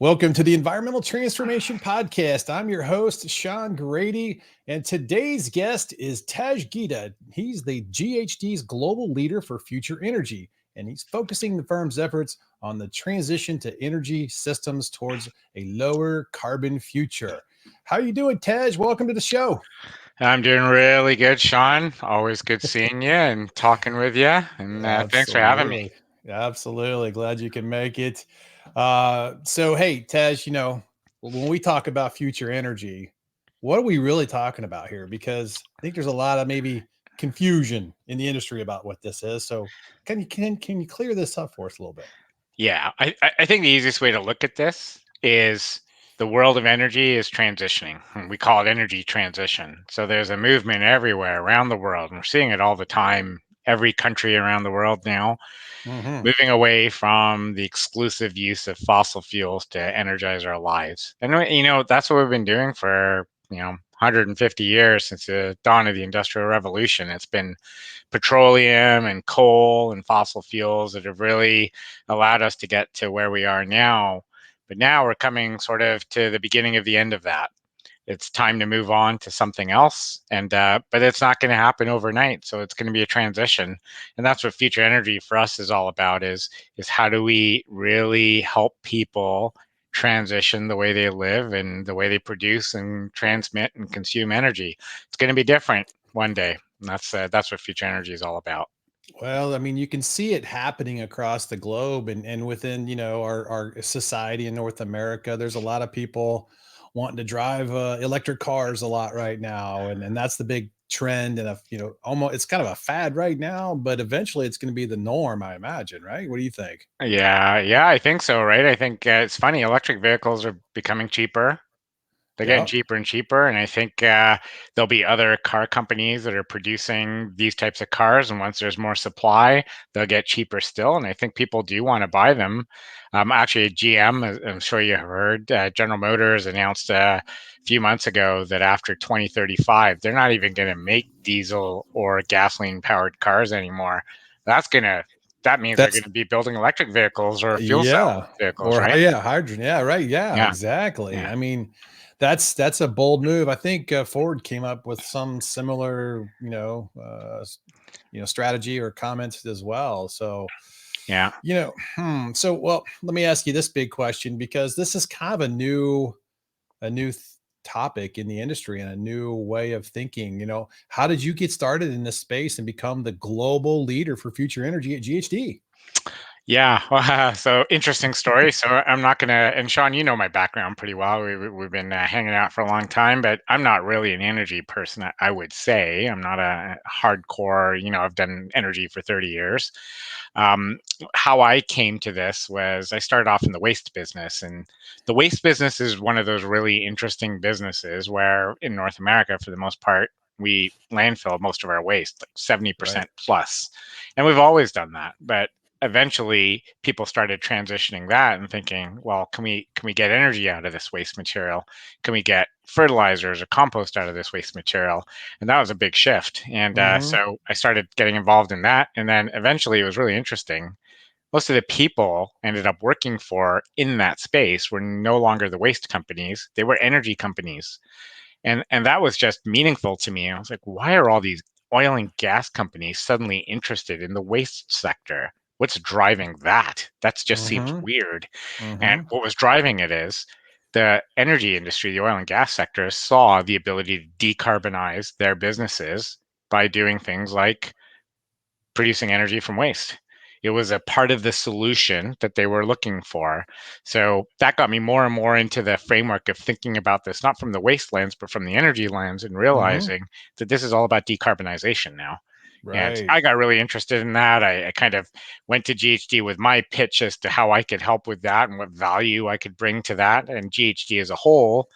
Welcome to the Environmental Transformation Podcast. I'm your host, Sean Grady, and today's guest is Tej Gidda. He's the GHD's global leader for future energy, and he's focusing the firm's efforts on the transition to energy systems towards a lower carbon future. How are you doing, Tej? Welcome to the show. I'm doing really good, Sean. Always good seeing you and talking with you. And thanks for having me. Absolutely. Absolutely. Glad you can make it. Hey, Tej, when we talk about future energy, what are we really talking about here? Because I think there's a lot of maybe confusion in the industry about what this is. So can you clear this up for us a little bit? Yeah, I think the easiest way to look at this is the world of energy is transitioning. And we call it energy transition. So there's a movement everywhere around the world, and we're seeing it all the time. Every country around the world now Mm-hmm. moving away from the exclusive use of fossil fuels to energize our lives. And that's what we've been doing for 150 years since the dawn of the Industrial Revolution. It's been petroleum and coal and fossil fuels that have really allowed us to get to where we are now. But now we're coming sort of to the beginning of the end of that. It's time to move on to something else, and but it's not going to happen overnight. So it's going to be a transition, and that's what future energy for us is all about. Is how do we really help people transition the way they live and the way they produce and transmit and consume energy? It's going to be different one day. And that's what future energy is all about. Well, I mean, you can see it happening across the globe and within, our society in North America. There's a lot of people wanting to drive electric cars a lot right now. And that's the big trend. And, almost it's kind of a fad right now, but eventually it's going to be the norm, I imagine. Right. What do you think? Yeah, I think so, right? I think it's funny. Electric vehicles are becoming cheaper. They're getting Yep. cheaper and cheaper, and I think there'll be other car companies that are producing these types of cars. And once there's more supply, they'll get cheaper still. And I think people do want to buy them. Actually, GM, as I'm sure you have heard, General Motors announced a few months ago that after 2035, they're not even going to make diesel or gasoline-powered cars anymore. That's gonna that means they're going That's to be building electric vehicles or fuel cell Yeah. vehicles, Or right? yeah, hydrogen. Yeah, right. Yeah, Yeah, exactly. yeah. I mean, that's a bold move. I think Ford came up with some similar, strategy or comments as well. So, Yeah. well, let me ask you this big question because this is kind of a new topic in the industry and a new way of thinking. How did you get started in this space and become the global leader for future energy at GHD? Yeah, so interesting story. So I'm not gonna, and Sean, you know my background pretty well. We've been hanging out for a long time, but I'm not really an energy person. I would say I'm not a hardcore. I've done energy for 30 years. Um, how I came to this was I started off in the waste business, and the waste business is one of those really interesting businesses where in North America, for the most part, we landfill most of our waste, like Right. 70% plus, and we've always done that, but eventually people started transitioning that and thinking, well, can we get energy out of this waste material? Can we get fertilizers or compost out of this waste material? And that was a big shift. And Hmm. so I started getting involved in that. And then eventually it was really interesting. Most of the people I ended up working for in that space were no longer the waste companies, they were energy companies. And that was just meaningful to me. I was like, why are all these oil and gas companies suddenly interested in the waste sector? What's driving that? That just seems Hmm. weird. And Hmm. what was driving it is the energy industry, the oil and gas sector, saw the ability to decarbonize their businesses by doing things like producing energy from waste. It was a part of the solution that they were looking for. So that got me more and more into the framework of thinking about this, not from the waste lens, but from the energy lens, and Hmm. realizing that this is all about decarbonization now. And Right. I got really interested in that. I kind of went to GHD with my pitch as to how I could help with that and what value I could bring to that. And GHD as a whole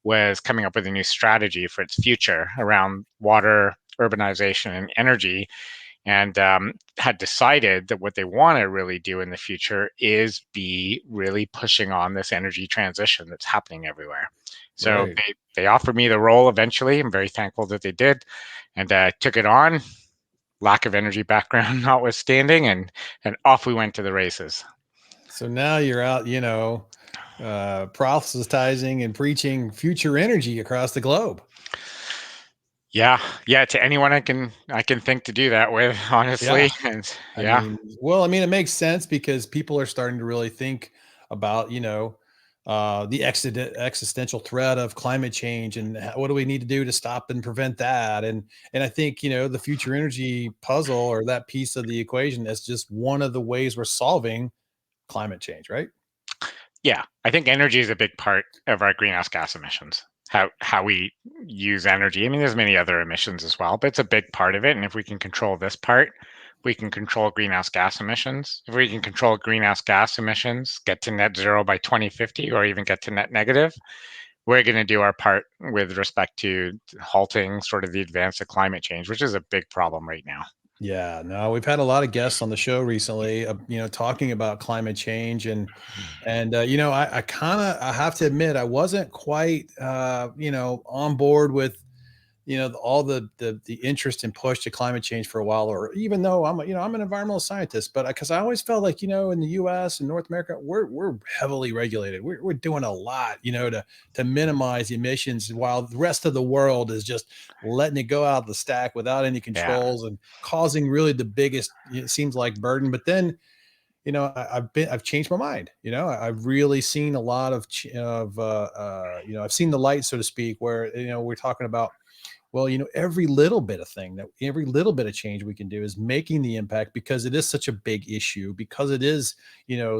was coming up with a new strategy for its future around water, urbanization, and energy, and had decided that what they want to really do in the future is be really pushing on this energy transition that's happening everywhere. So Right. they offered me the role eventually. I'm very thankful that they did, and took it on. Lack of energy background notwithstanding, and off we went to the races. So now you're out, proselytizing and preaching future energy across the globe. Yeah, yeah. To anyone I can think to do that with, Yeah. honestly, and I yeah, mean, well, I mean, it makes sense because people are starting to really think about, the existential threat of climate change and what do we need to do to stop and prevent that. And I think, the future energy puzzle or that piece of the equation is just one of the ways we're solving climate change, right? yeah. I think energy is a big part of our greenhouse gas emissions. How we use energy. I mean, there's many other emissions as well, but it's a big part of it. And if we can control this part, we can control greenhouse gas emissions. If we can control greenhouse gas emissions, get to net zero by 2050, or even get to net negative, we're going to do our part with respect to halting sort of the advance of climate change, which is a big problem right now. Yeah, no, we've had a lot of guests on the show recently, talking about climate change and I have to admit I wasn't quite on board with all the interest and push to climate change for a while, or even though I'm an environmental scientist, but because I always felt like in the U.S. and North America we're heavily regulated. We're doing a lot to minimize the emissions, while the rest of the world is just letting it go out the stack without any Yeah. controls and causing really the biggest, it seems like, burden. But then I've changed my mind. I've really seen a lot I've seen the light, so to speak, where we're talking about, well, every little bit of thing, that every little bit of change we can do is making the impact, because it is such a big issue, because it is,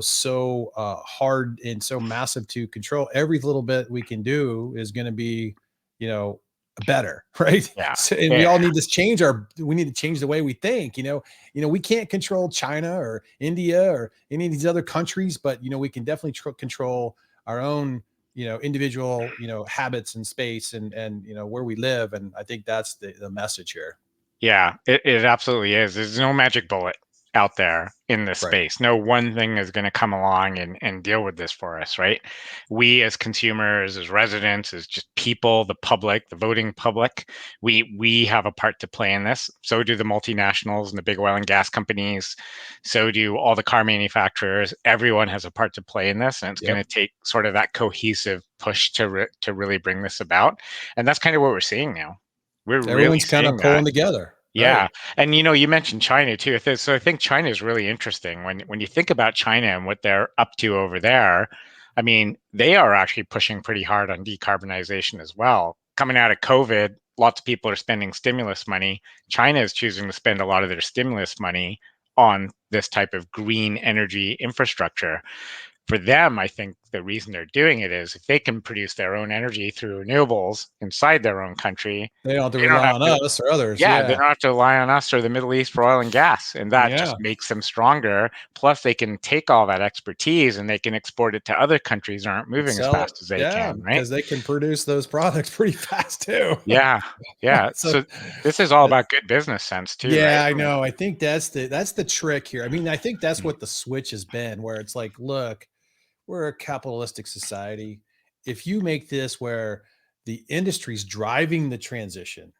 so hard and so massive to control. Every little bit we can do is going to be, you know, better, right? Yeah. So, and we Yeah. all need to change we need to change the way we think. We can't control China or India or any of these other countries, but we can definitely control our own individual habits and space and where we live. And I think that's the message here. Yeah, it absolutely is. There's no magic bullet out there in this Right. space. No one thing is going to come along and deal with this for us, right? We as consumers, as residents, as just people, the public, the voting public, we have a part to play in this. So do the multinationals and the big oil and gas companies. So do all the car manufacturers. Everyone has a part to play in this, and it's going Yep. to take sort of that cohesive push to really bring this about. And that's kind of what we're seeing now. We're really Everyone's kind seeing of that. pulling together. Yeah, Right. and you mentioned China too. So I think China is really interesting when you think about China and what they're up to over there. I mean, they are actually pushing pretty hard on decarbonization as well. Coming out of COVID, lots of people are spending stimulus money. China is choosing to spend a lot of their stimulus money on this type of green energy infrastructure. For them, I think the reason they're doing it is if they can produce their own energy through renewables inside their own country, They don't have to they don't rely have on to us or others. yeah, they Yeah. don't have to rely on us or the Middle East for oil and gas, and that Yeah. just makes them stronger. Plus, they can take all that expertise and they can export it to other countries that aren't And moving as sell it. fast as they Yeah. can, right? Because they can produce those products pretty fast too. Yeah, yeah. So So this is all uh, about good business sense too, right? yeah, I know. I think that's the trick here. I mean, I think that's Mm, what the switch has been, where it's like, look, we're a capitalistic society. If you make this where the industry's driving the transition,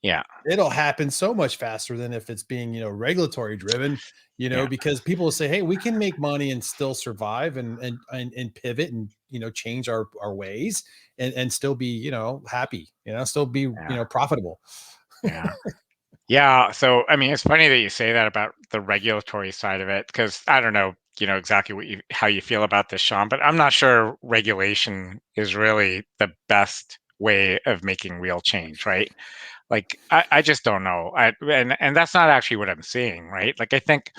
yeah, it'll happen so much faster than if it's being, regulatory driven, yeah, because people will say, hey, we can make money and still survive and pivot and, change our ways and still be, happy, still be, yeah, profitable. yeah. Yeah, so I mean, it's funny that you say that about the regulatory side of it, because I don't know, exactly how you feel about this, Sean, but I'm not sure regulation is really the best way of making real change, right? Like, I just don't know. And that's not actually what I'm seeing, right? Like, I think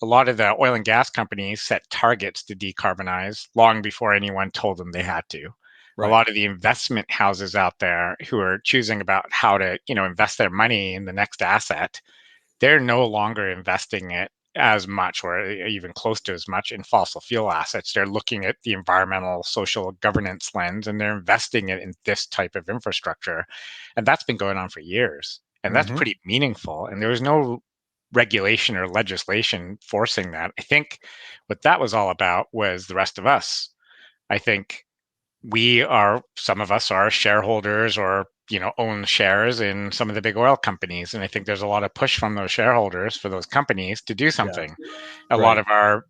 a lot of the oil and gas companies set targets to decarbonize long before anyone told them they had to. A Right. lot of the investment houses out there who are choosing about how to, invest their money in the next asset, they're no longer investing it as much or even close to as much in fossil fuel assets. They're looking at the environmental, social governance lens and they're investing it in this type of infrastructure. And that's been going on for years. And that's Hmm. pretty meaningful. And there was no regulation or legislation forcing that. I think what that was all about was the rest of us. I think some of us are shareholders or own shares in some of the big oil companies. And I think there's a lot of push from those shareholders for those companies to do Yeah. something. A lot Right. of our,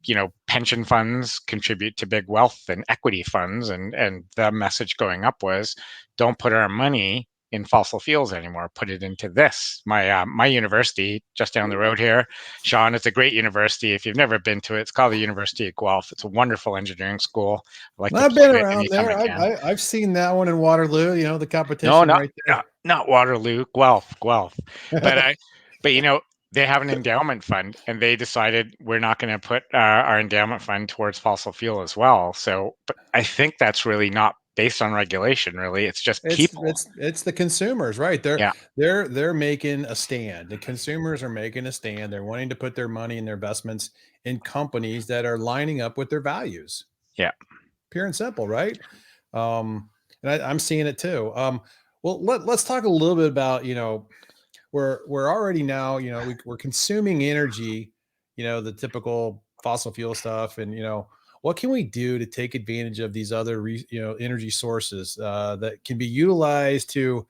pension funds contribute to big wealth and equity funds, and the message going up was, don't put our money in fossil fuels anymore. Put it into this. My university just down the road here, Sean, it's a great university. If you've never been to it, it's called the University of Guelph. It's a wonderful engineering school. I like to I've been plug it around anytime there. I I've can. I've seen that one in Waterloo. The No, competition not right not not Waterloo, Guelph. But there. I, but they have an endowment fund, and they decided we're not going to put our endowment fund towards fossil fuel as well. So, but I think that's really not based on regulation. Really, it's just It's people. it's it's the consumers, right? They're Yeah, they're they're making a stand. The consumers are making a stand. They're wanting to put their money and their investments in companies that are lining up with their values. yeah, Pure and simple, right? And I'm seeing it too. Well, let's talk a little bit about we're already now we're consuming energy, the typical fossil fuel stuff, and what can we do to take advantage of these other energy sources that can be utilized to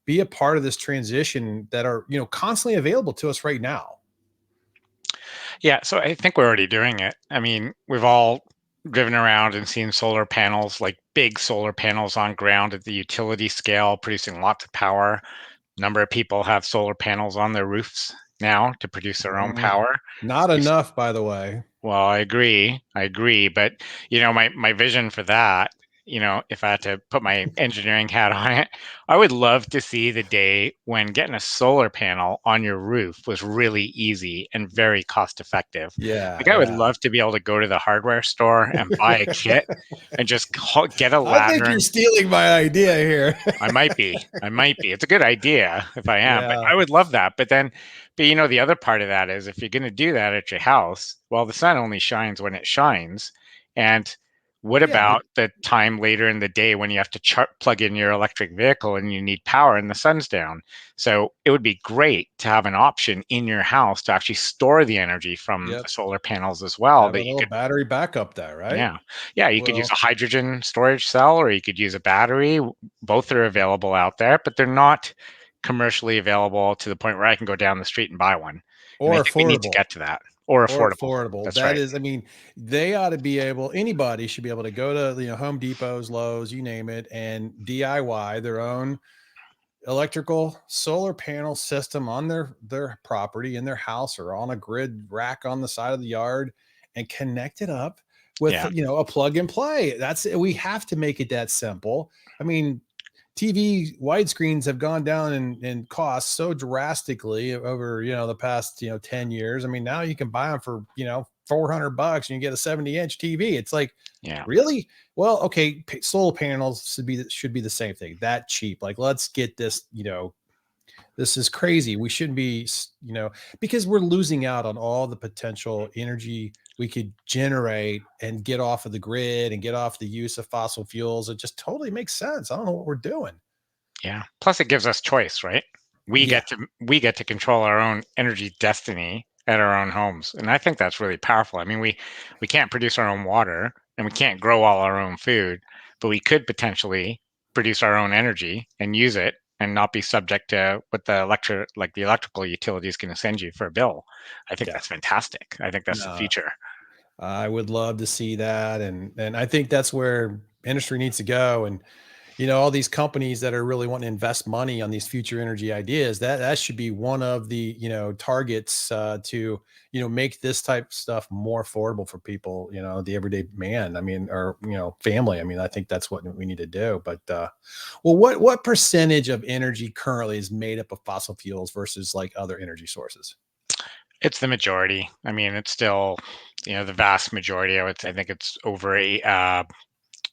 be a part of this transition that are constantly available to us right now. yeah. So I think we're already doing it. I mean, we've all driven around and seen solar panels, like big solar panels on ground at the utility scale, producing lots of power. Number of people have solar panels on their roofs now to produce their own Mm, power. not You enough, by the way. Well, I agree. I agree. But my vision for that, if I had to put my engineering hat on it, I would love to see the day when getting a solar panel on your roof was really easy and very cost effective. Yeah, Like I would yeah. love to be able to go to the hardware store and buy a kit and just get a I think ladder. you're stealing my idea here. I might be. I might be. It's a good idea if I am, but Yeah. I would love that. But the other part of that is if you're going to do that at your house, well, the sun only shines when it shines. And what Yeah, but about the time later in the day when you have to plug in your electric vehicle and you need power and the sun's down? So it would be great to have an option in your house to actually store the energy from yep. the solar panels as well Have a that you little could. battery backup there, right? Yeah. Yeah, you could use Well, a hydrogen storage cell or you could use a battery. Both are available out there, but they're not commercially available to the point where I can go down the street and buy one. And I or think we need to affordable. get to that. Or Or affordable. affordable. That's That right. is, I mean, they ought to be able, anybody should be able to go to, Home Depots, Lowe's, you name it, and DIY their own electrical solar panel system on their property in their house or on a grid rack on the side of the yard and connect it up with Yeah. a plug and play. That's it. We have to make it that simple. I mean, TV widescreens have gone down in cost so drastically over the past 10 years. I mean, now you can buy them for $400 and you get a 70-inch TV. It's like, Yeah. really? Well, okay, solar panels should be the same thing. That cheap. Like, let's get this. This is crazy. We shouldn't be, because we're losing out on all the potential energy we could generate and get off of the grid and get off the use of fossil fuels. It just totally makes sense. I don't know what we're doing. Yeah. Plus it gives us choice, right? We Yeah. get to we get to control our own energy destiny at our own homes. And I think that's really powerful. I mean, we can't produce our own water and we can't grow all our own food, but we could potentially produce our own energy and use it and not be subject to what the electrical utility is going to send you for a bill. I think Yeah. that's fantastic. I think that's the No, future. I would love to see that. And I think that's where industry needs to go. And all these companies that are really wanting to invest money on these future energy ideas, that should be one of the targets to make this type of stuff more affordable for people, the everyday man. I mean, or family. I mean, I think that's what we need to do. But well, what percentage of energy currently is made up of fossil fuels versus like other energy sources? It's the majority. I mean, it's still, the vast majority. I think it's over 80%.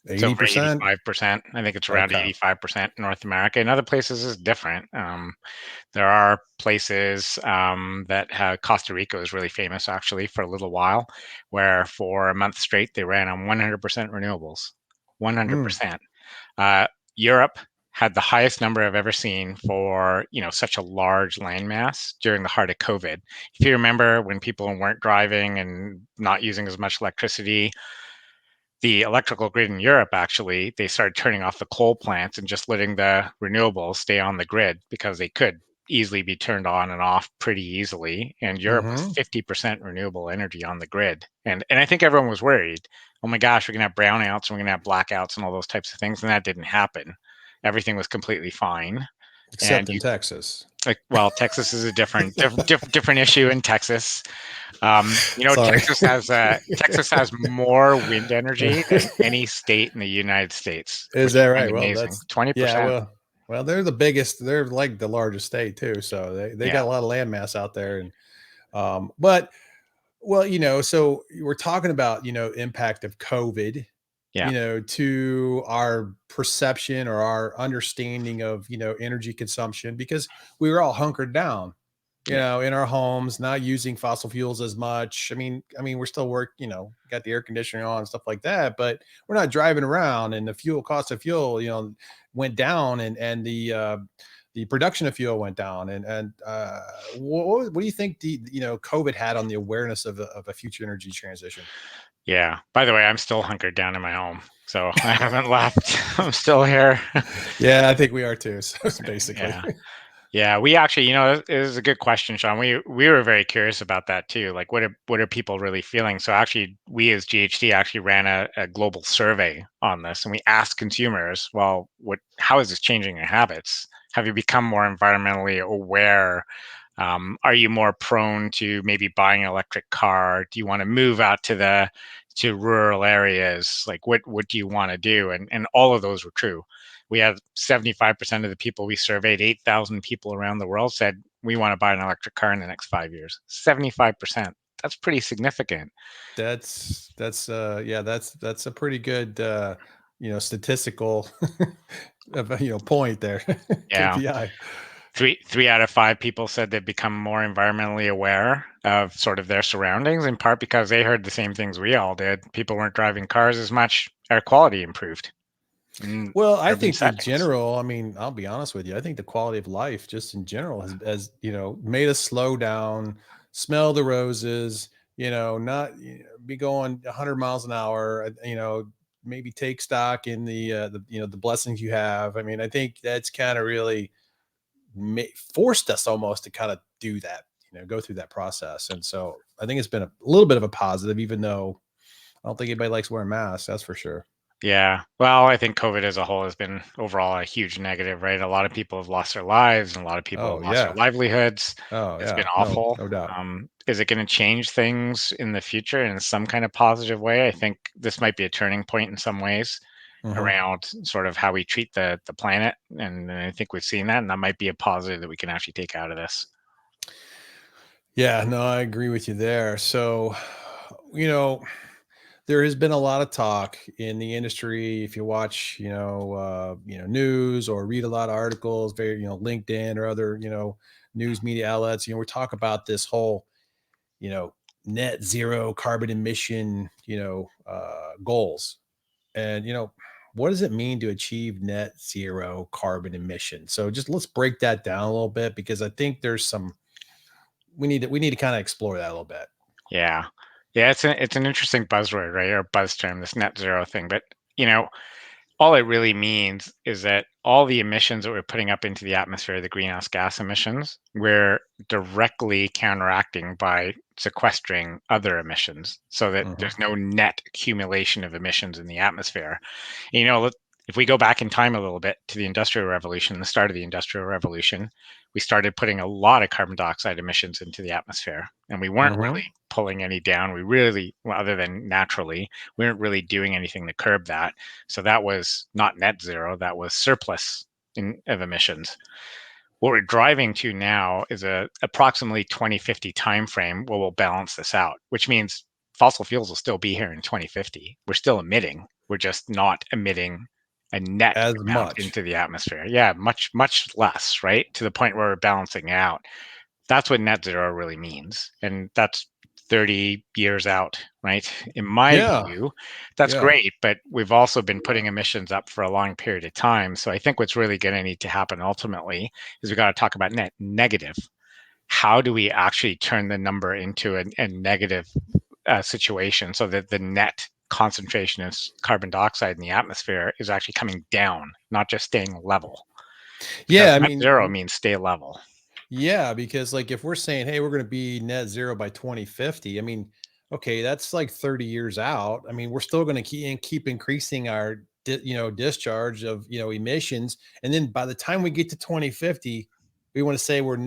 85%. I think it's around Okay. 85% in North America. In other places, is different. There are places that have, Costa Rica is really famous actually for a little while, where for a month straight they ran on 100% renewables. Mm, 100%. Uh, Europe had the highest number I've ever seen for such a large landmass during the heart of COVID. If you remember when people weren't driving and not using as much electricity, the electrical grid in Europe, actually, they started turning off the coal plants and just letting the renewables stay on the grid because they could easily be turned on and off pretty easily. And Europe was Hmm. 50% renewable energy on the grid. And I think everyone was worried, oh my gosh, we're going to have brownouts and we're going to have blackouts and all those types of things. And that didn't happen. Everything was completely fine. And Except in you, Texas. like, well, Texas is a different issue in Texas. Sorry. Texas has more wind energy than any state in the United States, Is which is that kind right? of Well, amazing. that's yeah. 20%. Well, they're the biggest. They're like the largest state too, so they got Yeah, a lot of land mass out there. And but well, so we're talking about impact of COVID, yeah, to our perception or our understanding of energy consumption, because we were all hunkered down, yeah, in our homes, not using fossil fuels as much. I mean, we're still got the air conditioning on and stuff like that, but we're not driving around, and the fuel cost of fuel, went down, and the production of fuel went down. And what do you think COVID had on the awareness of a future energy transition? yeah. By the way, I'm still hunkered down in my home, so I haven't left. I'm still here. Yeah, I think we are too. So basically, Yeah. Yeah, we actually, it is a good question, Sean. We were very curious about that too. Like, what are people really feeling? So actually, we as GHD actually ran a global survey on this, and we asked consumers, well, how is this changing your habits? Have you become more environmentally aware? Are you more prone to maybe buying an electric car? Do you want to move out to rural areas? Like, what do you want to do? And all of those were true. We had 75% of the people we surveyed, 8,000 people around the world, said we want to buy an electric car in the next 5 years. 75%. That's pretty significant. yeah, that's a pretty good statistical point there. Yeah. KPI. Three out of five people said they've become more environmentally aware of sort of their surroundings, in part because they heard the same things we all did. People weren't driving cars as much. Air quality improved in Well, I urban think the settings. general, I mean, I'll be honest with you. I think the quality of life just in general has made us slow down, smell the roses, not be going 100 miles an hour, maybe take stock in the blessings you have. I mean, I think that's kind of really forced us almost to kind of do that, go through that process. And so I think it's been a little bit of a positive, even though I don't think anybody likes wearing masks. That's for sure. Yeah. Well, I think COVID as a whole has been overall a huge negative, right? A lot of people have lost their lives and a lot of people have Oh lost their yeah. livelihoods. Oh It's been yeah. No, awful. no doubt. Is it going to change things in the future in some kind of positive way? I think this might be a turning point in some ways Hmm. around sort of how we treat the planet. And I think we've seen that, and that might be a positive that we can actually take out of this. Yeah, no, I agree with you there. So, you know, there has been a lot of talk in the industry. If you watch, news or read a lot of articles, very, LinkedIn or other, news media outlets, we talk about this whole, you know, net zero carbon emission, goals. And, what does it mean to achieve net zero carbon emission? So just let's break that down a little bit, because I think there's some we need to kind of explore that a little bit. Yeah. Yeah, it's an interesting buzzword, right? Or buzz term, this net zero thing. But you know, all it really means is that all the emissions that we're putting up into the atmosphere, the greenhouse gas emissions, we're directly counteracting by sequestering other emissions so that Hmm. there's no net accumulation of emissions in the atmosphere. If we go back in time a little bit to the Industrial Revolution, the start of the Industrial Revolution, we started putting a lot of carbon dioxide emissions into the atmosphere, and we weren't really Hmm. pulling any down. We really, well, other than naturally, we weren't really doing anything to curb that. So that was not net zero, that was surplus of emissions. What we're driving to now is a approximately 2050 timeframe where we'll balance this out, which means fossil fuels will still be here in 2050. We're still emitting. We're just not emitting a net As amount much. into the atmosphere. Yeah, much, much less, right? To the point where we're balancing out. That's what net zero really means. And that's 30 years out, right? In my Yeah. view, that's Yeah. great, but we've also been putting emissions up for a long period of time. So I think what's really going to need to happen ultimately is we got to talk about net negative. How do we actually turn the number into a negative situation so that the net concentration of carbon dioxide in the atmosphere is actually coming down, not just staying level. Because Yeah, I net mean, zero means stay level. yeah, because like if we're saying, hey, we're going to be net zero by 2050, I mean, okay, that's like 30 years out. I mean, we're still going to keep increasing our discharge of emissions, and then by the time we get to 2050, we want to say we're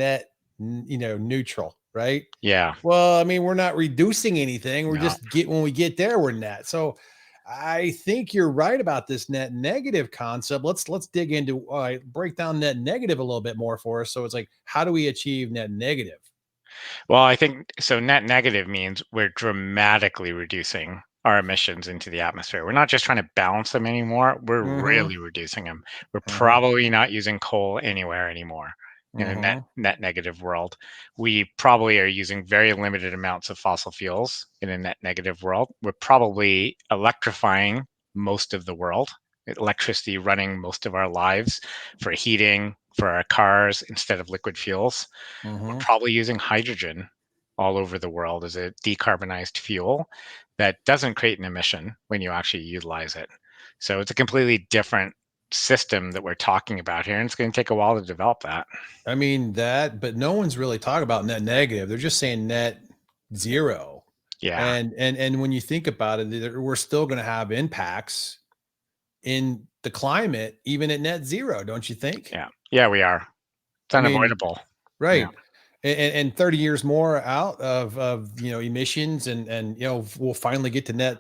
neutral, right? Yeah. Well, I mean, we're not reducing anything. We're No. just when we get there, we're net. So I think you're right about this net negative concept. Let's dig into break down net negative a little bit more for us. So it's like, how do we achieve net negative? Well, I think so. Net negative means we're dramatically reducing our emissions into the atmosphere. We're not just trying to balance them anymore. We're Mm-hmm. really reducing them. We're Uh-huh. probably not using coal anywhere anymore in a Uh-huh. net negative world. We probably are using very limited amounts of fossil fuels in a net negative world. We're probably electrifying most of the world. Electricity running most of our lives for heating, for our cars instead of liquid fuels. We're Uh-huh. probably using hydrogen all over the world as a decarbonized fuel that doesn't create an emission when you actually utilize it. So it's a completely different system that we're talking about here, and it's going to take a while to develop that. I mean that, but no one's really talking about net negative. They're just saying net zero. Yeah, And when you think about it, we're still going to have impacts in the climate, even at net zero, don't you think? yeah, yeah. We are. It's I mean, unavoidable. Yeah, right. And 30 years more out of emissions and we'll finally get to net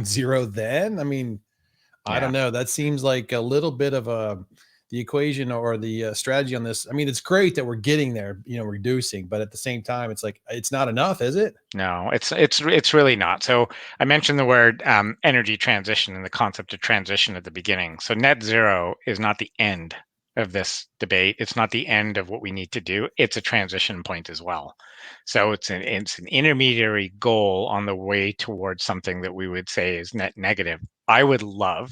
zero then. I mean, I yeah. don't know. That seems like a little bit of the equation or the strategy on this. I mean, it's great that we're getting there, reducing, but at the same time, it's like it's not enough, is it? No, it's really not. So I mentioned the word energy transition and the concept of transition at the beginning. So net zero is not the end of this debate. It's not the end of what we need to do. It's a transition point as well. So it's an intermediary goal on the way towards something that we would say is net negative. I would love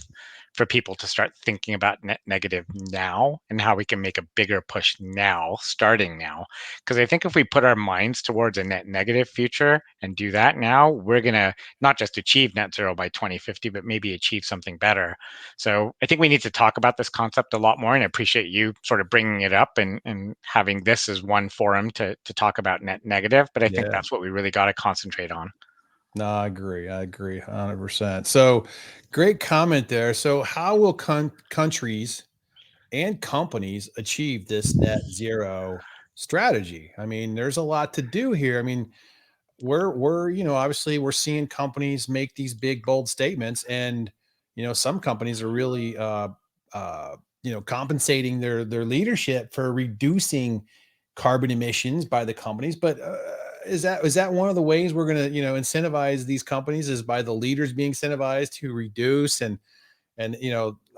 for people to start thinking about net negative now and how we can make a bigger push now, starting now, because I think if we put our minds towards a net negative future and do that now, we're going to not just achieve net zero by 2050, but maybe achieve something better. So I think we need to talk about this concept a lot more. And I appreciate you sort of bringing it up and having this as one forum to talk about net negative. But I think Yeah. that's what we really got to concentrate on. No, I agree. I agree 100%. So great comment there. So how will countries and companies achieve this net zero strategy? I mean, there's a lot to do here. I mean, we're obviously we're seeing companies make these big bold statements, and some companies are really uh compensating their leadership for reducing carbon emissions by the companies. But is that one of the ways we're going to incentivize these companies, is by the leaders being incentivized to reduce? And I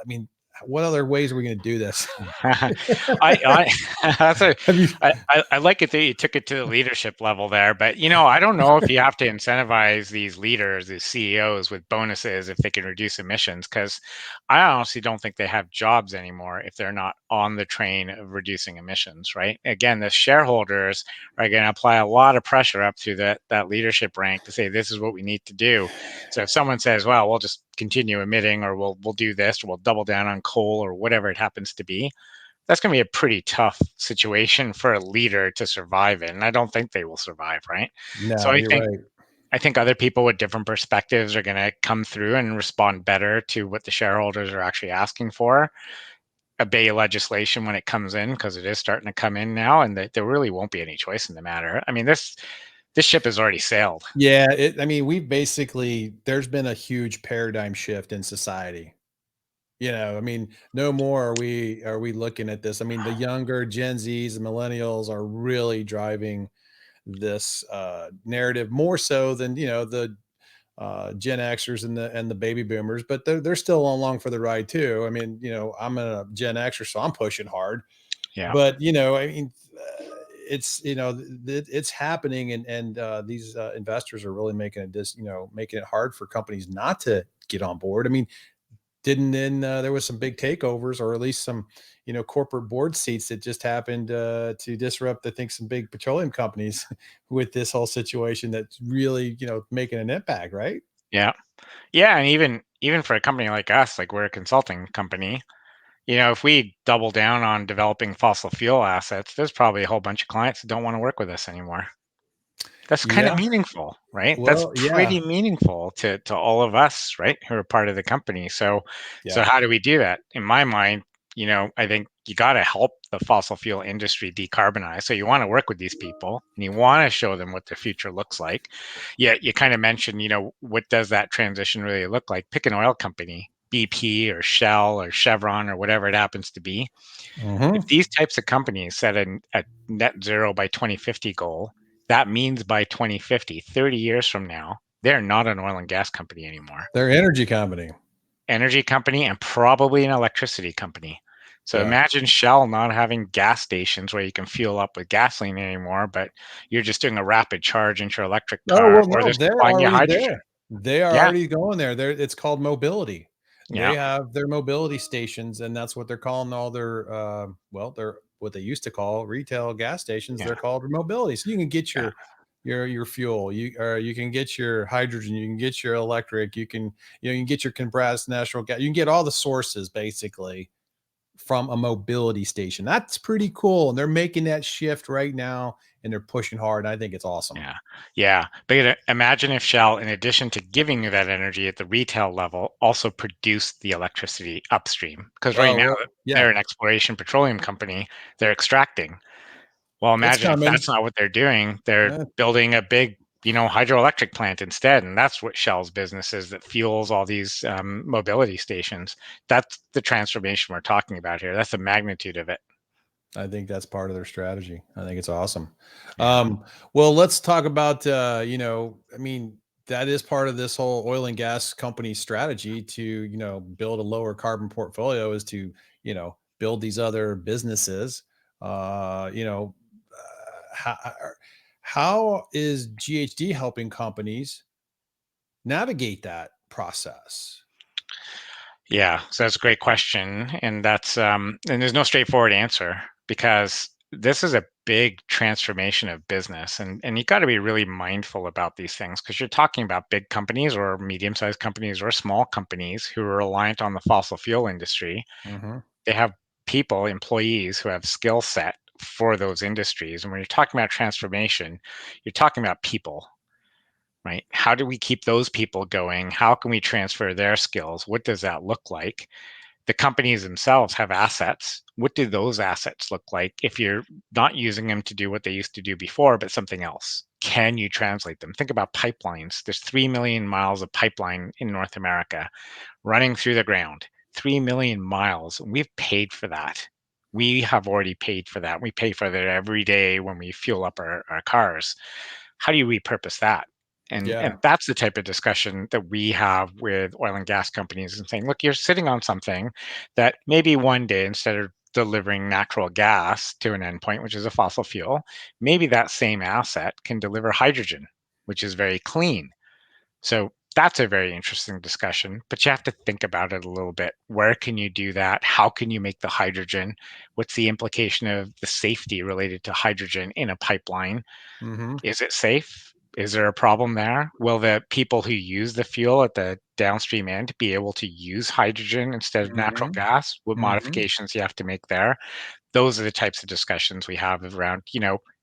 mean, what other ways are we going to do this? I that's a Have you? I like it that you took it to the leadership level there, but I don't know if you have to incentivize these leaders, these CEOs, with bonuses if they can reduce emissions, because I honestly don't think they have jobs anymore if they're not on the train of reducing emissions. Right? Again, the shareholders are going to apply a lot of pressure up through that leadership rank to say this is what we need to do. So if someone says, "Well, we'll just continue emitting, or we'll do this, or we'll double down on coal, or whatever it happens to be," that's going to be a pretty tough situation for a leader to survive in. And I don't think they will survive, right? So No, I you're think right. I think other people with different perspectives are going to come through and respond better to what the shareholders are actually asking for. Obey legislation when it comes in, because it is starting to come in now, and there really won't be any choice in the matter. I mean, this ship has already sailed. Yeah, I mean, there's been a huge paradigm shift in society. I mean, no more are we looking at this. I mean, the younger Gen Zs and millennials are really driving this narrative more so than the Gen Xers and the baby boomers, but they're still along for the ride too. I mean, I'm a Gen Xer, so I'm pushing hard. Yeah. But I mean, it's it's happening, and these investors are really making making it hard for companies not to get on board. I mean, didn't then there was some big takeovers, or at least some corporate board seats that just happened to disrupt, I think, some big petroleum companies with this whole situation that's really making an impact, right? Yeah. Yeah, and even for a company like us, like we're a consulting company, if we double down on developing fossil fuel assets, there's probably a whole bunch of clients that don't want to work with us anymore. That's kind of Yeah. meaningful, right? That's Well, yeah. pretty meaningful to all of us, right, who are part of the company. So Yeah. how do we do that? In my mind, I think you got to help the fossil fuel industry decarbonize. So you want to work with these people and you want to show them what the future looks like. Yeah, you kind of mentioned, what does that transition really look like? Pick an oil company, BP or Shell or Chevron or whatever it happens to be. If Hmm. these types of companies set a net zero by 2050 goal, that means by 2050, 30 years from now, they're not an oil and gas company anymore. They're energy company. Energy company and probably an electricity company. So Yeah. imagine Shell not having gas stations where you can fuel up with gasoline anymore, but you're just doing a rapid charge into your electric Oh, car, well, or they're no, they're supplying you already hydrogen. there. They are Yeah, already going there. It's called mobility. yeah, They have their mobility stations, and that's what they're calling all their, well, they're what they used to call retail gas stations. yeah, They're called mobility. So you can get yeah, your fuel, you can get your hydrogen, you can get your electric, you can get your compressed natural gas, you can get all the sources basically from a mobility station. That's pretty cool. And they're making that shift right now and they're pushing hard. And I think it's awesome. yeah, yeah. But imagine if Shell, in addition to giving you that energy at the retail level, also produced the electricity upstream. Because right Oh, now well, yeah, they're an exploration petroleum company, they're extracting. Well, it's imagine if coming. that's not what they're doing, they're Eh, building a big, hydroelectric plant instead, and that's what Shell's business is that fuels all these mobility stations. That's the transformation we're talking about here. That's the magnitude of it. I think that's part of their strategy. I think it's awesome. Yeah, Well, let's talk about, I mean, that is part of this whole oil and gas company strategy to, build a lower carbon portfolio is to, build these other businesses. Uh, you know, how is GHD helping companies navigate that process? yeah. So that's a great question, and and there's no straightforward answer because this is a big transformation of business, and you got to be really mindful about these things because you're talking about big companies or medium-sized companies or small companies who are reliant on the fossil fuel industry. Hmm. They have people, employees who have skill set for those industries. And when you're talking about transformation, you're talking about people, right? How do we keep those people going? How can we transfer their skills? What does that look like? The companies themselves have assets. What do those assets look like if you're not using them to do what they used to do before, but something else? Can you translate them? Think about pipelines. There's 3 million miles of pipeline in North America running through the ground. 3 million miles. We've paid for that. We have already paid for that. We pay for that every day when we fuel up our cars. How do you repurpose that? And Yeah. that's the type of discussion that we have with oil and gas companies and saying, look, you're sitting on something that maybe one day instead of delivering natural gas to an endpoint, which is a fossil fuel, maybe that same asset can deliver hydrogen, which is very clean. So that's a very interesting discussion, but you have to think about it a little bit. Where can you do that? How can you make the hydrogen? What's the implication of the safety related to hydrogen in a pipeline? Hmm. Is it safe? Is there a problem there? Will the people who use the fuel at the downstream end be able to use hydrogen instead of natural Hmm. gas? What Hmm. modifications you have to make there? Those are the types of discussions we have around,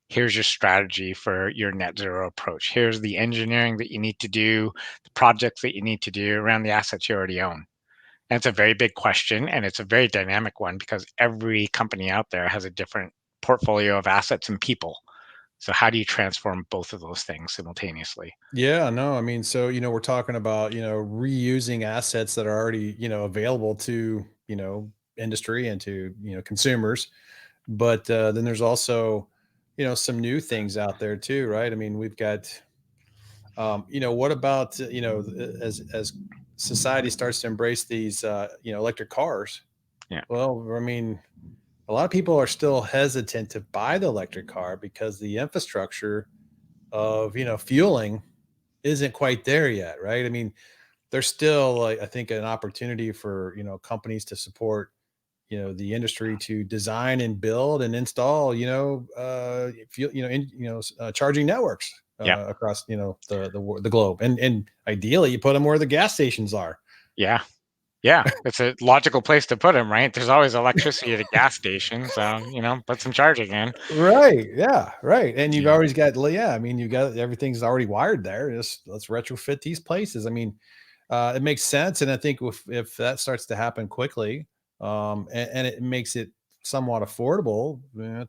here's your strategy for your net zero approach. Here's the engineering that you need to do, the projects that you need to do around the assets you already own. And it's a very big question and it's a very dynamic one because every company out there has a different portfolio of assets and people. So how do you transform both of those things simultaneously? Yeah, no, I mean, so, we're talking about, reusing assets that are already, available to, industry and to, consumers. But then there's also, some new things out there too, right? I mean, we've got, what about, as society starts to embrace these, electric cars? Yeah. Well, I mean, a lot of people are still hesitant to buy the electric car because the infrastructure of, fueling isn't quite there yet, right? I mean, there's still, like, I think, an opportunity for, companies to support, the industry to design and build and install, fuel, charging networks. Yeah. across the globe, and ideally you put them where the gas stations are. Yeah. Yeah. It's a logical place to put them, right? There's always electricity at a gas station, so put some charging in. Right. Yeah. Right. And you've Yeah. always got, yeah. I mean, you got everything's already wired there. Just let's retrofit these places. I mean, it makes sense, and I think if that starts to happen quickly, and it makes it somewhat affordable,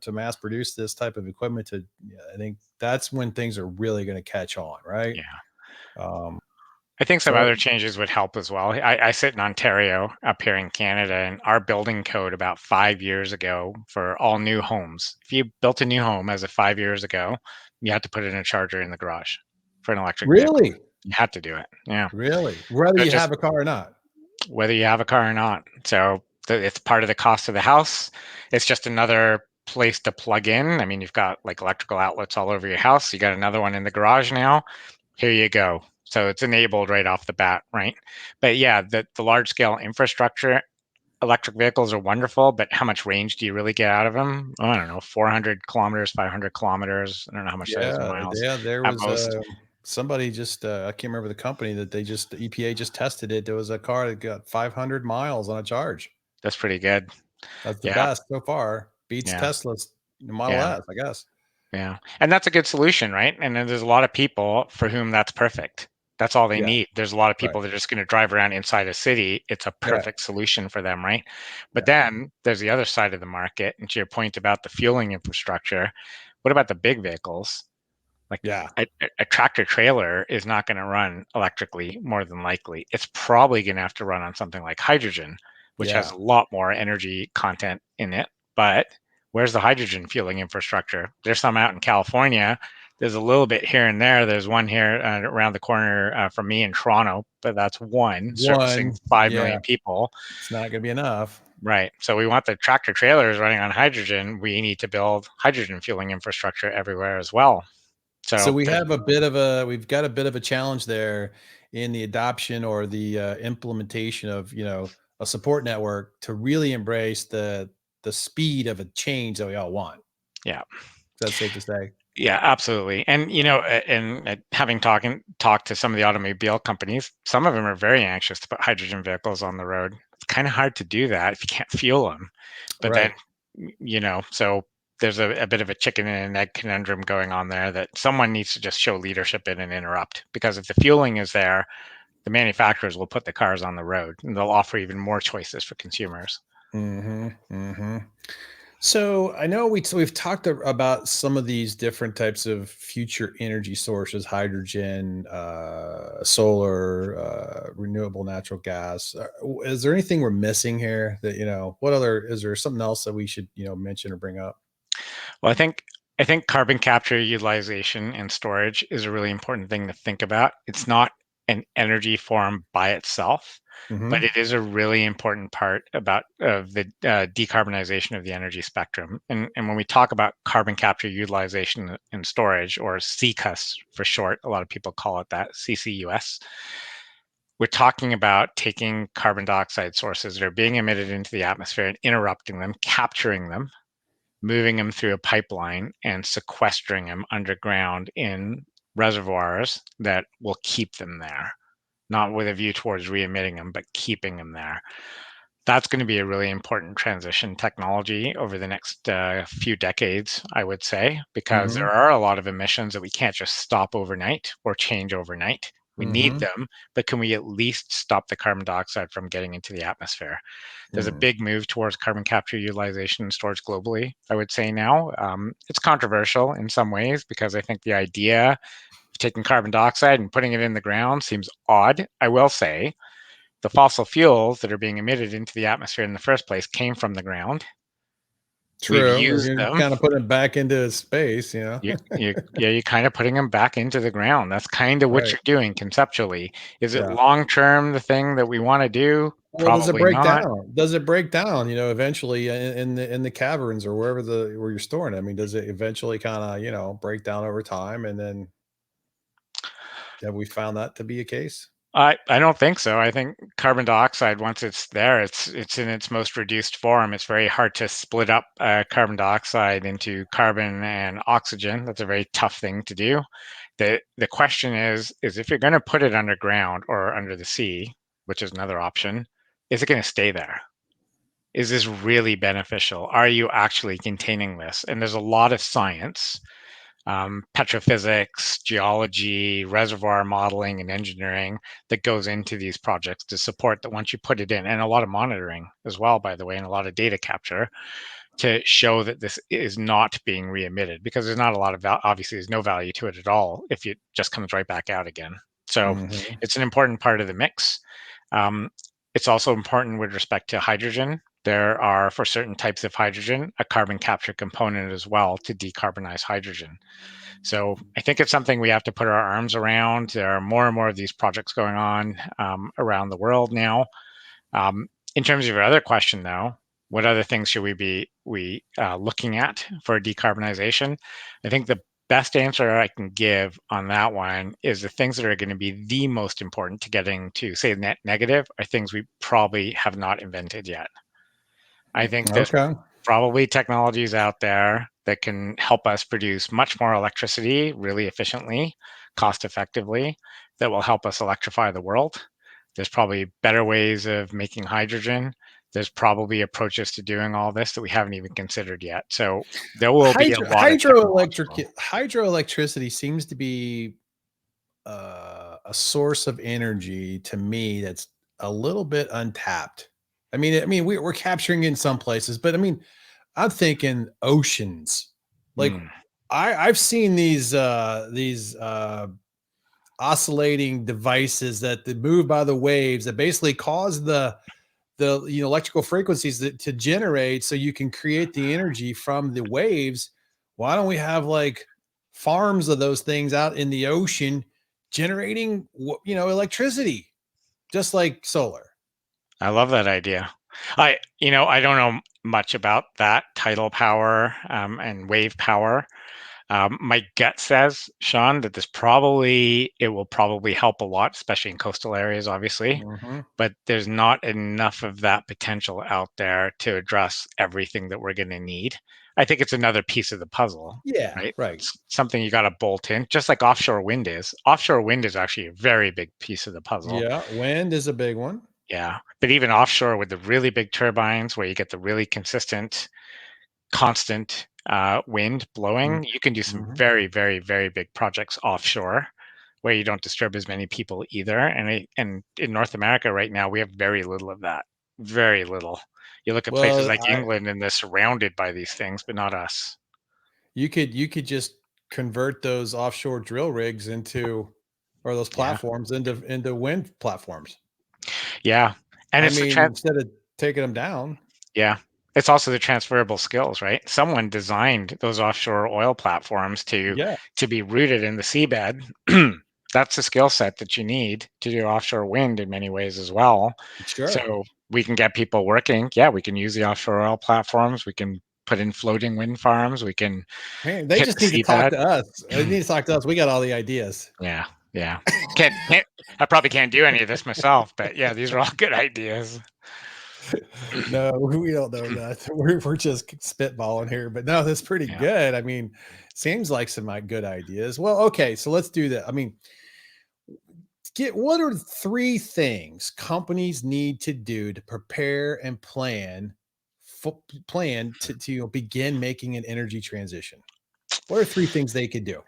to mass produce this type of equipment, to yeah, I think that's when things are really going to catch on, right? Yeah. Um, I think some so other changes would help as well. I sit in Ontario up here in Canada, and our building code about 5 years ago for all new homes, if you built a new home as of 5 years ago, you had to put in a charger in the garage for an electric vehicle. really, You had to do it. Yeah. really, whether So you just have a car or not. whether you have a car or not. So it's part of the cost of the house. It's just another place to plug in. I mean, you've got like electrical outlets all over your house. You got another one in the garage now. Here you go. So it's enabled right off the bat, right? But yeah, the large scale infrastructure, electric vehicles are wonderful, but how much range do you really get out of them? Oh, I don't know, 400 kilometers, 500 kilometers. I don't know how much that is in Yeah, miles yeah. There at was most. somebody just I can't remember the company that the EPA just tested it. There was a car that got 500 miles on a charge. That's pretty good. That's the Yeah, best so far. Beats yeah, Tesla's Model yeah. S, I guess. Yeah, and that's a good solution, right? And then there's a lot of people for whom that's perfect. That's all they Yeah, need. There's a lot of right. people that are just going to drive around inside a city. It's a Yeah, perfect solution for them, right? But yeah, then there's the other side of the market. And to your point about the fueling infrastructure, what about the big vehicles? Like yeah, a tractor trailer is not going to run electrically, more than likely. It's probably going to have to run on something like hydrogen, which has yeah. a lot more energy content in it. But where's the hydrogen fueling infrastructure? There's some out in California. There's a little bit here and there. There's one here around the corner from me in Toronto, but that's one servicing One, 5 yeah, million people. it's not gonna be enough. Right. So we want the tractor trailers running on hydrogen. We need to build hydrogen fueling infrastructure everywhere as well. So So we've got a bit of a challenge there in the adoption or the, implementation of, a support network to really embrace the speed of a change that we all want. yeah, Is that safe to say? yeah, absolutely. And having talked to some of the automobile companies, some of them are very anxious to put hydrogen vehicles on the road. It's kind of hard to do that if you can't fuel them. But then, Right. so there's a bit of a chicken and an egg conundrum going on there that someone needs to just show leadership in and interrupt. Because if the fueling is there, the manufacturers will put the cars on the road and they'll offer even more choices for consumers. Mhm, mhm. So I know we've talked about some of these different types of future energy sources: hydrogen, solar, renewable natural gas. Is there anything we're missing here? That what other is there something else that we should mention or bring up? Well, I think carbon capture, utilization, and storage is a really important thing to think about. It's not an energy form by itself, but Hmm. it is a really important part of the decarbonization of the energy spectrum. And when we talk about carbon capture, utilization, and storage, or CCUS for short, a lot of people call it that, CCUS. We're talking about taking carbon dioxide sources that are being emitted into the atmosphere and interrupting them, capturing them, moving them through a pipeline and sequestering them underground in reservoirs that will keep them there, not with a view towards re-emitting them, but keeping them there. That's going to be a really important transition technology over the next few decades, I would say, because Hmm. there are a lot of emissions that we can't just stop overnight or change overnight. We need Hmm. them, but can we at least stop the carbon dioxide from getting into the atmosphere? There's a Hmm. big move towards carbon capture, utilization, and storage globally, I would say now. It's controversial in some ways because I think the idea of taking carbon dioxide and putting it in the ground seems odd. I will say the fossil fuels that are being emitted into the atmosphere in the first place came from the ground. We've True. If used you're them. kind of putting it back into space, You're kind of putting them back into the ground. That's kind of what right? you're doing conceptually. Is it Yeah. long term the thing that we want to do? Well, does it Probably break not. down? Does it break down, eventually in the caverns or wherever where you're storing it? I mean, does it eventually kind of, break down over time? And then have we found that to be a case? I don't think so. I think carbon dioxide, once it's there, it's in its most reduced form. It's very hard to split up carbon dioxide into carbon and oxygen. That's a very tough thing to do. The question is if you're going to put it underground or under the sea, which is another option, is it going to stay there? Is this really beneficial? Are you actually containing this? And there's a lot of science, petrophysics, geology, reservoir modeling, and engineering that goes into these projects to support that once you put it in, and a lot of monitoring as well, by the way, and a lot of data capture to show that this is not being re-emitted, because there's not a lot of obviously there's no value to it at all if it just comes right back out again. So Mhm. it's an important part of the mix. Um, it's also important with respect to hydrogen. There are, for certain types of hydrogen, a carbon capture component as well to decarbonize hydrogen. So I think it's something we have to put our arms around. There are more and more of these projects going on around the world now. In terms of your other question, though, what other things should we be looking at for decarbonization? I think the best answer I can give on that one is the things that are going to be the most important to getting to, say, net negative are things we probably have not invented yet. I think there's Okay. probably technologies out there that can help us produce much more electricity really efficiently, cost effectively, that will help us electrify the world. There's probably better ways of making hydrogen. There's probably approaches to doing all this that we haven't even considered yet. So there will be a lot of technological. Hydroelectricity seems to be a source of energy to me that's a little bit untapped. We're capturing in some places, but I'm thinking oceans. Like Hmm. I've seen these oscillating devices that move by the waves that basically cause the electrical frequencies to generate so you can create the energy from the waves. Why don't we have like farms of those things out in the ocean generating electricity just like solar? I love that idea. I don't know much about that tidal power and wave power. My gut says, Sean, that it will probably help a lot, especially in coastal areas, obviously. Mhm. But there's not enough of that potential out there to address everything that we're going to need. I think it's another piece of the puzzle, Yeah, right? right. It's something you got to bolt in, just like offshore wind is. Offshore wind is actually a very big piece of the puzzle. Yeah, wind is a big one. Yeah. But even offshore with the really big turbines where you get the really consistent constant wind blowing, you can do some Mhm. very, very, very big projects offshore where you don't disturb as many people either. And in North America right now, we have very little of that. Very little. You look at places Well, like England and they're surrounded by these things, but not us. you could just convert those offshore drill rigs into or those Yeah. platforms into wind platforms. Yeah. And Instead of taking them down. yeah. It's also the transferable skills, right? Someone designed those offshore oil platforms Yeah, to be rooted in the seabed. That's the skill set that you need to do offshore wind in many ways as well. sure. So we can get people working. Yeah, we can use the offshore oil platforms. We can put in floating wind farms. We can Man, they hit just the need to talk seabed. to us. They need to talk to us. We got all the ideas. Yeah, yeah. Can't I probably can't do any of this myself, but yeah, these are all good ideas. No, we don't know that. We're just spitballing here, but no, that's pretty Yeah. good. Seems like some good ideas. Well, okay, so let's do that. Get what are three things companies need to do to prepare and plan to begin making an energy transition? What are three things they could do?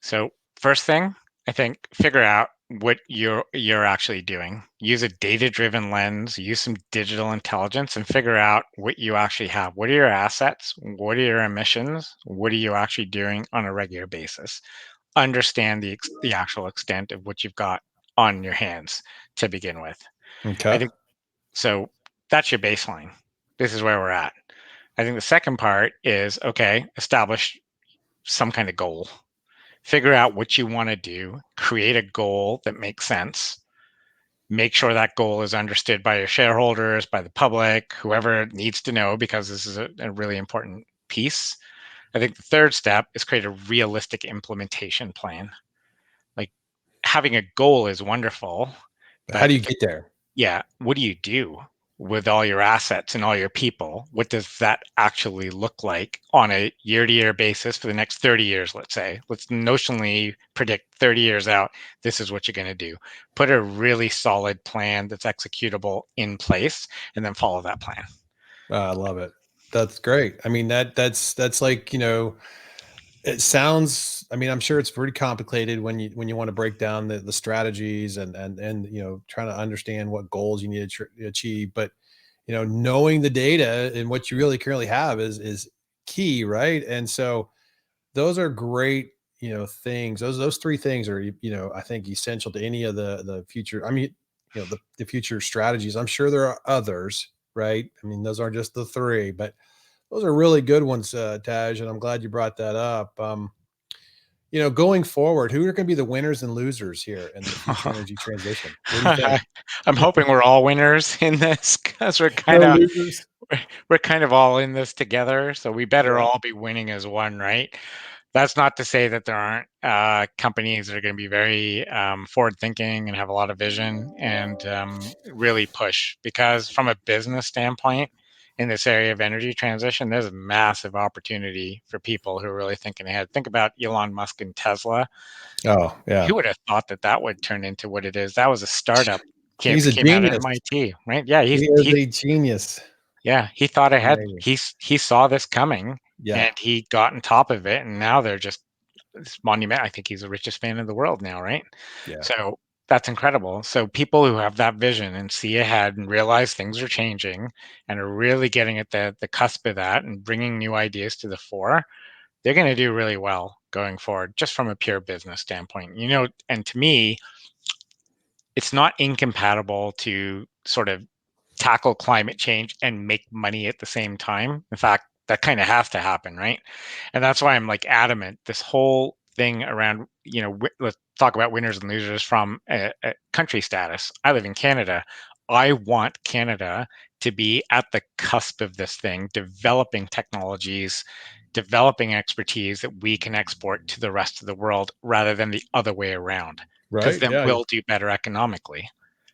So first thing, I think figure out what you're actually doing. Use a data-driven lens, use some digital intelligence and figure out what you actually have. What are your assets? What are your emissions? What are you actually doing on a regular basis? Understand the actual extent of what you've got on your hands to begin with. I Okay. think so that's your baseline. This is where we're at. I think the second part is okay, establish some kind of goal. Figure out what you want to do, create a goal that makes sense, make sure that goal is understood by your shareholders, by the public, whoever needs to know, because this is a really important piece. I think the third step is create a realistic implementation plan. Like having a goal is wonderful, How but do you get there? yeah, what do you do? with all your assets and all your people, what does that actually look like on a year-to-year basis for the next 30 years, let's say? Let's notionally predict 30 years out, this is what you're going to do. Put a really solid plan that's executable in place, and then follow that plan. I love it. That's great. I mean, that's like, it sounds, I mean, I'm sure it's pretty complicated when you want to break down the strategies and trying to understand what goals you need to achieve, but knowing the data and what you really currently have is key, right? And so those are great, things. Those three things are, I think essential to any of the future. I mean, the future strategies. I'm sure there are others, right? I mean, those aren't just the three, but those are really good ones, Taj, and I'm glad you brought that up. Going forward, who are going to be the winners and losers here in the future energy transition? What do you think? I'm hoping we're all winners in this because No losers? we're kind of all in this together. So we better Yeah. all be winning as one, right? That's not to say that there aren't companies that are going to be very forward thinking and have a lot of vision and really push. Because from a business standpoint, in this area of energy transition, there's a massive opportunity for people who are really thinking ahead. Think about Elon Musk and Tesla. Oh, yeah. Who would have thought that that would turn into what it is? That was a startup He's a came out of genius. MIT, right? Yeah, He is a genius. yeah, he thought ahead. Amazing. He saw this coming Yeah. and he got on top of it, and now they're just this monument. I think he's the richest man in the world now, right? Yeah. So that's incredible. So people who have that vision and see ahead and realize things are changing and are really getting at the cusp of that and bringing new ideas to the fore, they're going to do really well going forward, just from a pure business standpoint. And to me, it's not incompatible to sort of tackle climate change and make money at the same time. In fact, that kind of has to happen, right? And that's why I'm like adamant. This whole thing around, let's talk about winners and losers from a country status. I live in Canada. I want Canada to be at the cusp of this thing, developing technologies, developing expertise that we can export to the rest of the world rather than the other way around, because Right. then Yeah. we'll do better economically,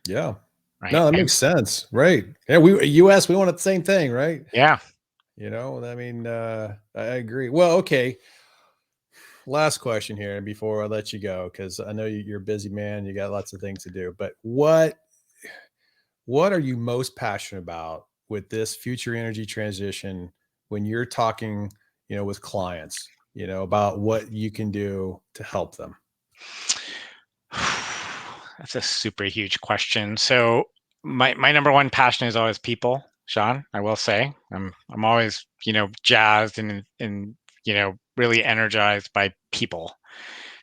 Yeah. right? No, that And makes sense. Right. Yeah. US, we want the same thing, right? yeah, I mean, I agree. Well, okay. Last question here, and before I let you go, because I know you're a busy man, you got lots of things to do. But what are you most passionate about with this future energy transition when you're talking, with clients, about what you can do to help them? that's a super huge question. So my number one passion is always people, Sean. I will say I'm always jazzed and really energized by people.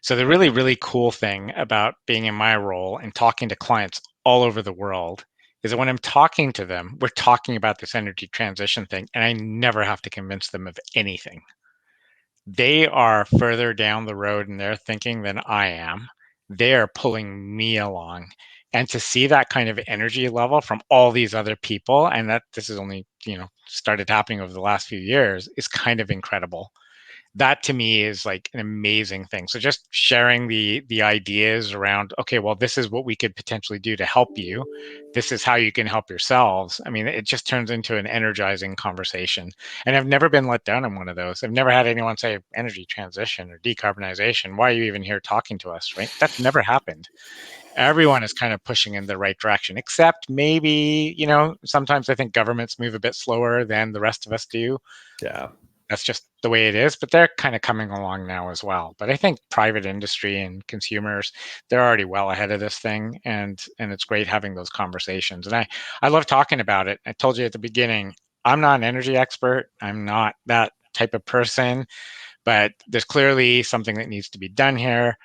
So the really cool thing about being in my role and talking to clients all over the world is that when I'm talking to them, we're talking about this energy transition thing, and I never have to convince them of anything. They are further down the road in their thinking than I am. They are pulling me along. And to see that kind of energy level from all these other people, and that this is only, started happening over the last few years, is kind of incredible. That to me is like an amazing thing. So just sharing the ideas around, okay, well, this is what we could potentially do to help you. This is how you can help yourselves. I mean, it just turns into an energizing conversation. And I've never been let down in one of those. I've never had anyone say energy transition or decarbonization. Why are you even here talking to us? Right? That's never happened. Everyone is kind of pushing in the right direction, except maybe, sometimes I think governments move a bit slower than the rest of us do. Yeah. That's just the way it is, but they're kind of coming along now as well. But I think private industry and consumers, they're already well ahead of this thing, and it's great having those conversations. And I love talking about it. I told you at the beginning, I'm not an energy expert. I'm not that type of person, but there's clearly something that needs to be done here.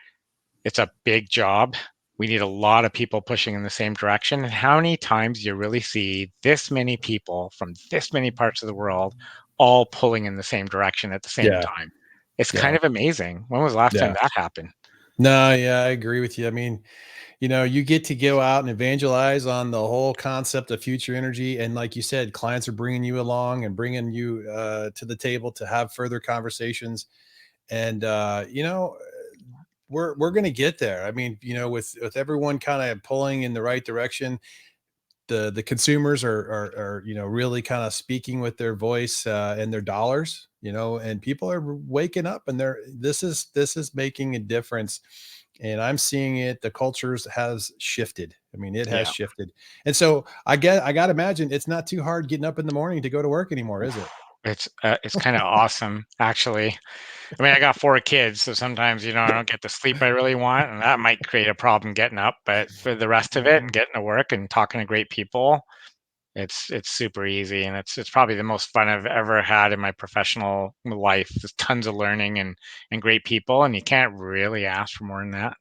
It's a big job. We need a lot of people pushing in the same direction. And how many times do you really see this many people from this many parts of the world all pulling in the same direction at the same Yeah. time? It's Yeah. kind of amazing. When was the last time Yeah. that happened? No, yeah, I agree with you. I mean, you get to go out and evangelize on the whole concept of future energy. And like you said, clients are bringing you along and bringing you to the table to have further conversations. And, we're going to get there. I mean, with everyone kind of pulling in the right direction, the consumers are really kind of speaking with their voice and their dollars, and people are waking up, and this is making a difference. And I'm seeing it. The cultures has shifted. I mean, it has Yeah. shifted. And so I got to imagine it's not too hard getting up in the morning to go to work anymore, is it? It's kind of awesome, actually. I mean, I got 4 kids, so sometimes, I don't get the sleep I really want, and that might create a problem getting up, but for the rest of it and getting to work and talking to great people, it's super easy, and it's probably the most fun I've ever had in my professional life. There's tons of learning and great people, and you can't really ask for more than that.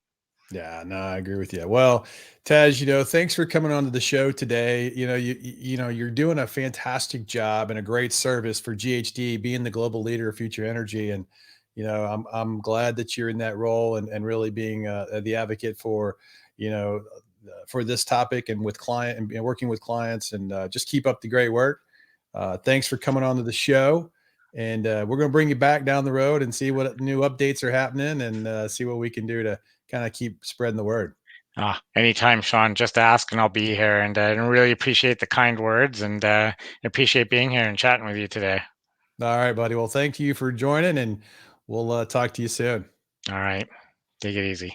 Yeah, no, I agree with you. Well, Tej, thanks for coming on to the show today. You're doing a fantastic job and a great service for GHD, being the global leader of future energy. And, I'm glad that you're in that role and really being the advocate for this topic and with client and working with clients, and just keep up the great work. Thanks for coming on to the show. And we're going to bring you back down the road and see what new updates are happening, and see what we can do to kind of keep spreading the word. Anytime, Sean, just ask and I'll be here. And I really appreciate the kind words and appreciate being here and chatting with you today. All right, buddy. Well, thank you for joining, and we'll talk to you soon. All right. Take it easy.